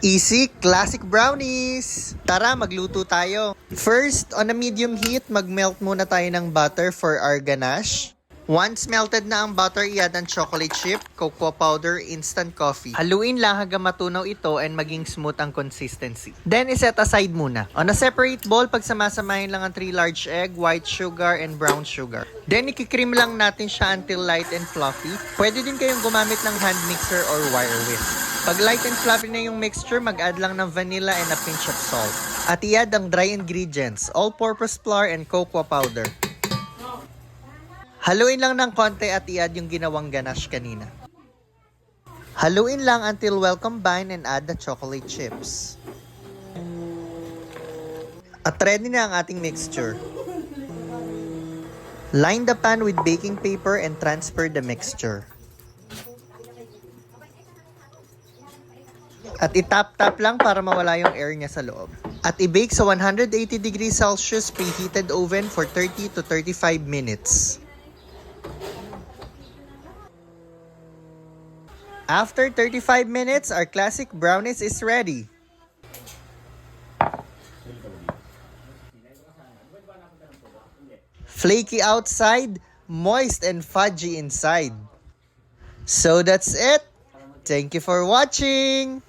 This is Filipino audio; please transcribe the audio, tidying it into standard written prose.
Easy classic brownies! Tara, magluto tayo. First, on a medium heat, mag-melt muna tayo ng butter for our ganache. Once melted na ang butter, i-add ang chocolate chip, cocoa powder, instant coffee. Haluin lang hanggang matunaw ito and maging smooth ang consistency. Then, iset aside muna. On a separate bowl, pagsamasamahin lang ang 3 large egg, white sugar, and brown sugar. Then, ikikream lang natin siya until light and fluffy. Pwede din kayong gumamit ng hand mixer or wire whisk. Pag light and fluffy na yung mixture, mag-add lang ng vanilla and a pinch of salt. At i-add ang dry ingredients, all-purpose flour and cocoa powder. Haluin lang ng konti at i-add yung ginawang ganache kanina. Haluin lang until well combined and add the chocolate chips. At ready na ang ating mixture. Line the pan with baking paper and transfer the mixture. At itap-tap lang para mawala yung air niya sa loob. At i-bake sa 180 degrees Celsius preheated oven for 30 to 35 minutes. After 35 minutes, our classic brownies is ready. Flaky outside, moist and fudgy inside. So that's it. Thank you for watching.